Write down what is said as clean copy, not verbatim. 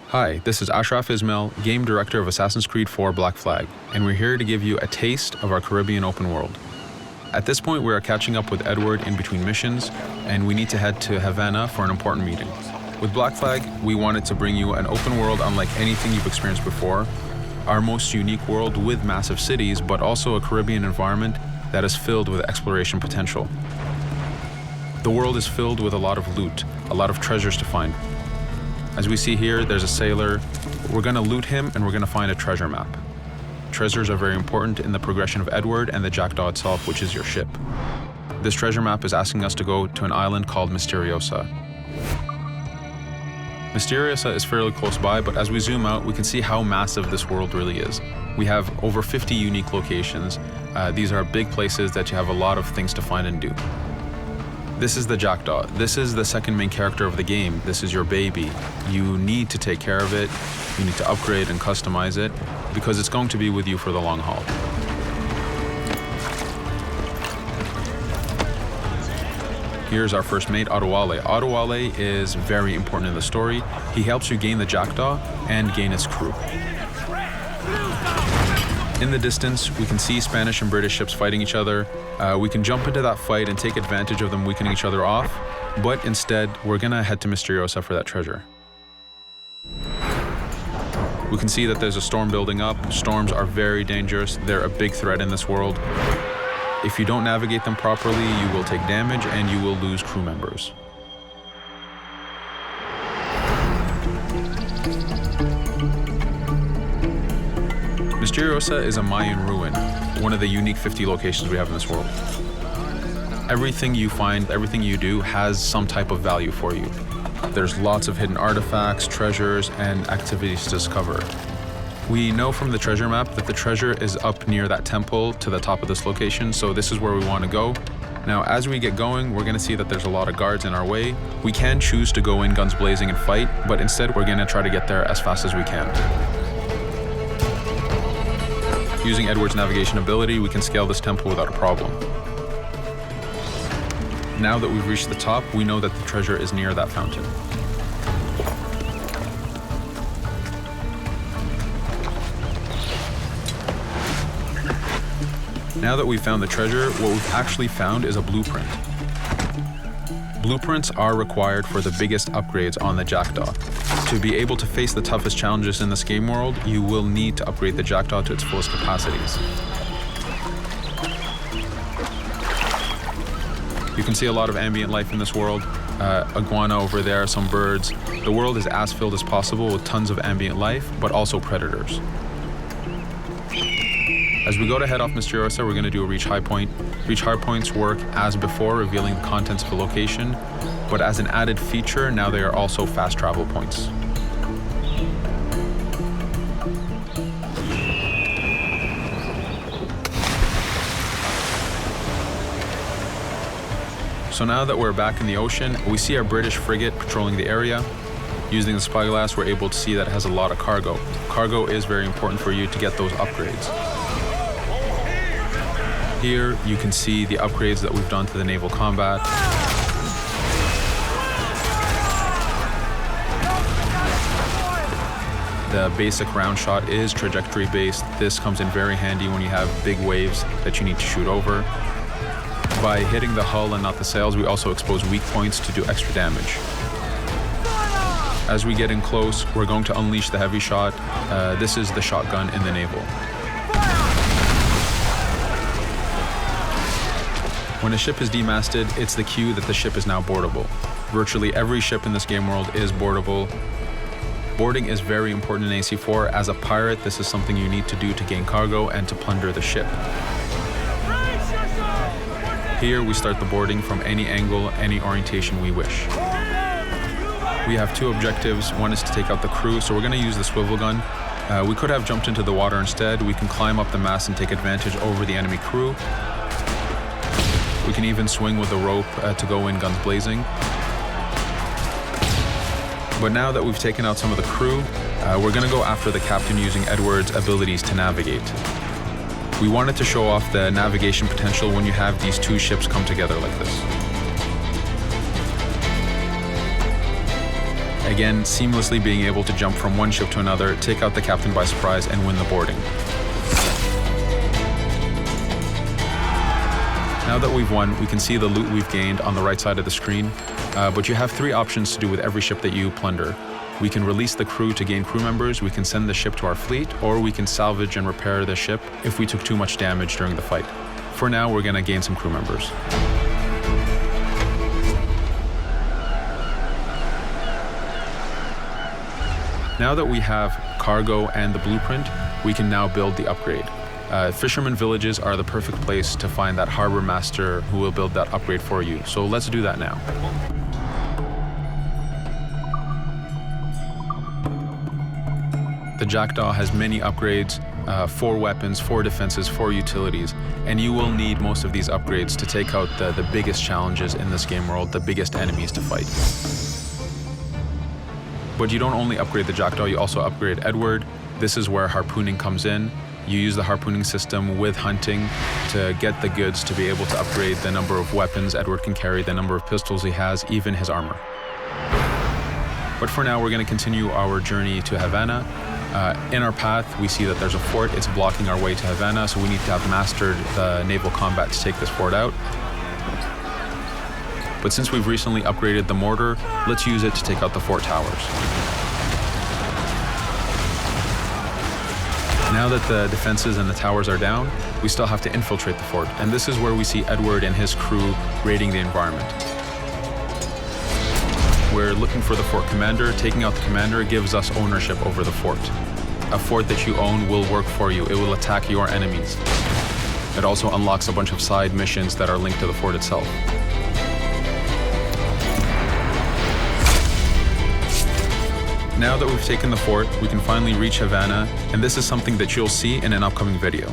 Hi, this is Ashraf Ismail, Game Director of Assassin's Creed 4 Black Flag, and we're here to give you a taste of our Caribbean open world. At this point, we are catching up with Edward in between missions, and we need to head to Havana for an important meeting. With Black Flag, we wanted to bring you an open world unlike anything you've experienced before, our most unique world with massive cities, but also a Caribbean environment that is filled with exploration potential. The world is filled with a lot of loot, a lot of treasures to find. As we see here, there's a sailor. We're going to loot him and we're going to find a treasure map. Treasures are very important in the progression of Edward and the Jackdaw itself, which is your ship. This treasure map is asking us to go to an island called Misteriosa. Misteriosa is fairly close by, but as we zoom out, we can see how massive this world really is. We have over 50 unique locations. These are big places that you have a lot of things to find and do. This is the Jackdaw. This is the second main character of the game. This is your baby. You need to take care of it. You need to upgrade and customize it because it's going to be with you for the long haul. Here's our first mate, Adewale. Adewale is very important in the story. He helps you gain the Jackdaw and gain its crew. In the distance, we can see Spanish and British ships fighting each other. We can jump into that fight and take advantage of them weakening each other off, but instead, we're gonna head to Misteriosa for that treasure. We can see that there's a storm building up. Storms are very dangerous. They're a big threat in this world. If you don't navigate them properly, you will take damage and you will lose crew members. Misteriosa is a Mayan ruin, one of the unique 50 locations we have in this world. Everything you find, everything you do has some type of value for you. There's lots of hidden artifacts, treasures, and activities to discover. We know from the treasure map that the treasure is up near that temple to the top of this location, so this is where we want to go. Now, as we get going, we're going to see that there's a lot of guards in our way. We can choose to go in guns blazing and fight, but instead we're going to try to get there as fast as we can. Using Edward's navigation ability, we can scale this temple without a problem. Now that we've reached the top, we know that the treasure is near that fountain. Now that we've found the treasure, what we've actually found is a blueprint. Blueprints are required for the biggest upgrades on the Jackdaw. To be able to face the toughest challenges in this game world, you will need to upgrade the Jackdaw to its fullest capacities. You can see a lot of ambient life in this world. Iguana over there, some birds. The world is as filled as possible with tons of ambient life, but also predators. As we go to head off Misteriosa, we're going to do a reach high point. Reach high points work as before, revealing the contents of a location, but as an added feature, now they are also fast travel points. So now that we're back in the ocean, we see our British frigate patrolling the area. Using the spyglass, we're able to see that it has a lot of cargo. Cargo is very important for you to get those upgrades. Here, you can see the upgrades that we've done to the naval combat. The basic round shot is trajectory based. This comes in very handy when you have big waves that you need to shoot over. By hitting the hull and not the sails, we also expose weak points to do extra damage. As we get in close, we're going to unleash the heavy shot. This is the shotgun in the naval. When a ship is demasted, it's the cue that the ship is now boardable. Virtually every ship in this game world is boardable. Boarding is very important in AC4. As a pirate, this is something you need to do to gain cargo and to plunder the ship. Here, we start the boarding from any angle, any orientation we wish. We have two objectives. One is to take out the crew, so we're going to use the swivel gun. We could have jumped into the water instead. We can climb up the mast and take advantage over the enemy crew. We can even swing with the rope to go in guns blazing. But now that we've taken out some of the crew, we're going to go after the captain using Edward's abilities to navigate. We wanted to show off the navigation potential when you have these two ships come together like this. Again, seamlessly being able to jump from one ship to another, take out the captain by surprise, and win the boarding. Now that we've won, we can see the loot we've gained on the right side of the screen, but you have 3 options to do with every ship that you plunder. We can release the crew to gain crew members, we can send the ship to our fleet, or we can salvage and repair the ship if we took too much damage during the fight. For now, we're going to gain some crew members. Now that we have cargo and the blueprint, we can now build the upgrade. Fisherman villages are the perfect place to find that harbor master who will build that upgrade for you. So let's do that now. The Jackdaw has many upgrades, 4 weapons, 4 defenses, 4 utilities, and you will need most of these upgrades to take out the biggest challenges in this game world, the biggest enemies to fight. But you don't only upgrade the Jackdaw, you also upgrade Edward. This is where harpooning comes in. You use the harpooning system with hunting to get the goods to be able to upgrade the number of weapons Edward can carry, the number of pistols he has, even his armor. But for now, we're going to continue our journey to Havana. In our path, we see that there's a fort. It's blocking our way to Havana, so we need to have mastered the naval combat to take this fort out. But since we've recently upgraded the mortar, let's use it to take out the fort towers. Now that the defenses and the towers are down, we still have to infiltrate the fort, and this is where we see Edward and his crew raiding the environment. We're looking for the fort commander. Taking out the commander gives us ownership over the fort. A fort that you own will work for you. It will attack your enemies. It also unlocks a bunch of side missions that are linked to the fort itself. Now that we've taken the fort, we can finally reach Havana, and this is something that you'll see in an upcoming video.